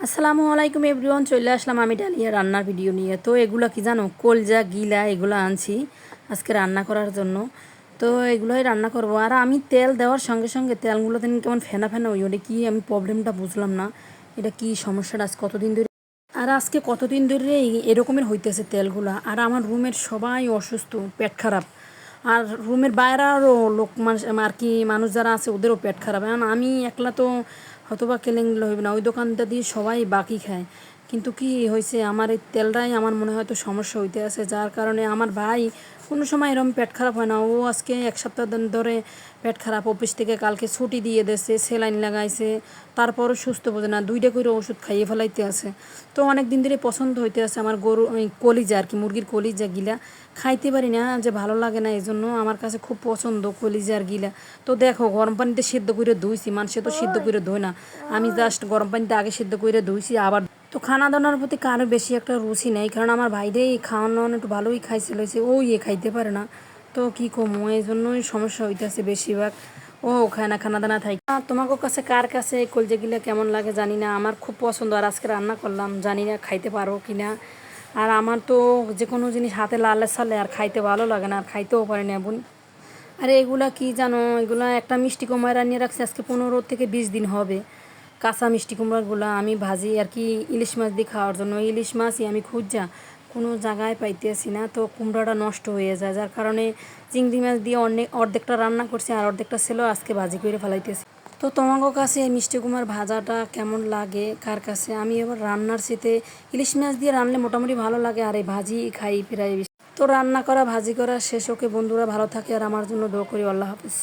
আসসালামু আলাইকুম এভরিওয়ান, চলে আসলাম আমি ডালিয়া রান্নার ভিডিও নিয়ে। তো এগুলো কি জানো, কলজা গিলা এগুলো আনছি আজকে রান্না করার জন্য। তো এগুলোই রান্না করব। আর আমি তেল দেওয়ার সঙ্গে সঙ্গে তেলগুলো দিন কেমন ফেনা ফেনা ওই ওটা কি আমি প্রবলেমটা বুঝলাম না। এটা কি সমস্যাটা আজ কতদিন ধরে, আর আজকে কতদিন ধরে এরকমের হইতেছে তেলগুলা। আর আমার রুমের সবাই অসুস্থ, পেট খারাপ। আর রুমের বাইরে আরও লোক মানুষ আর কি মানুষ যারা আছে ওদেরও পেট খারাপ। এখন আমি একলা তো হয়তোবা কেলেঙ্গলে হইবে না, ওই দোকানটা দিয়ে সবাই বাকি খায়। কিন্তু কি হয়েছে, আমার এই তেলটাই আমার মনে হয় তো সমস্যা হইতে আছে, যার কারণে আমার ভাই কোনো সময় এরকম পেট খারাপ হয় না। ও আজকে এক সপ্তাহ দিন ধরে পেট খারাপ, অফিস থেকে কালকে ছুটি দিয়ে দিয়েছে, সেলাইন লাগাইছে, তারপরও সুস্থ বোঝে না, 2টা করে ওষুধ খাইয়ে ফেলাইতে আছে। তো অনেক দিন ধরে পছন্দ হইতে আছে আমার গরু ওই কলিজা আর কি, মুরগির কলিজা গিলা খাইতে পারি না, যে ভালো লাগে না, এই জন্য আমার কাছে খুব পছন্দ কলিজার গিলা। তো দেখো গরম পানিতে সিদ্ধ করে ধুইছি, মানুষে তো সিদ্ধ করে ধোয় না, আমি জাস্ট গরম পানিতে আগে সিদ্ধ করে ধুইছি আবার। তো খানা দানার প্রতি কারো বেশি একটা রুচি নেই, কারণ আমার ভাইরে খাওয়ানো একটু ভালোই খাইছিল, ও খাইতে পারে না। তো কি কমো, এই জন্যই সমস্যা হইতেছে বেশিরভাগ। ও খায় না, খানা দানা থাই। তোমাকে কাছে কার কাছে কলজেগুলো কেমন লাগে জানি না, আমার খুব পছন্দ। আর আজকে রান্না করলাম, জানি না খাইতে পারো কি না। আর আমার তো যে কোনো জিনিস হাতে লালে সালে আর খাইতে ভালো লাগে না, আর খাইতেও পারি না বোন। আরে এগুলা কি জানো, এগুলা একটা মিষ্টি কুমড়া রান্নিয়ে রাখছি আজকে 15 থেকে 20 দিন হবে। কাঁচা মিষ্টি কুমড়াগুলো আমি ভাজি আর কি ইলিশ মাছ দিয়ে খাওয়ার জন্য। ইলিশ মাছই আমি খুঁজা কোনো জায়গায় পাইতেছি না, তো কুমড়াটা নষ্ট হয়ে যায়, যার কারণে চিংড়ি মাছ দিয়ে অর্ধেকটা রান্না করছি আর অর্ধেকটা ছিল আজকে ভাজি করে ফেলাইতেছি। তো তোমাদের কাছে এই মিষ্টি কুমড়ার ভাজাটা কেমন লাগে কার কাছে? আমি এবার রান্নার সাথে ইলিশ মাছ দিয়ে রানলে মোটামুটি ভালো লাগে, আর এই ভাজি খাই প্রায় বেশি। তো রান্না করা ভাজি করা শেষ, ওকে বন্ধুরা ভালো থাকে আর আমার জন্য দোয়া করি। আল্লাহ হাফেজ।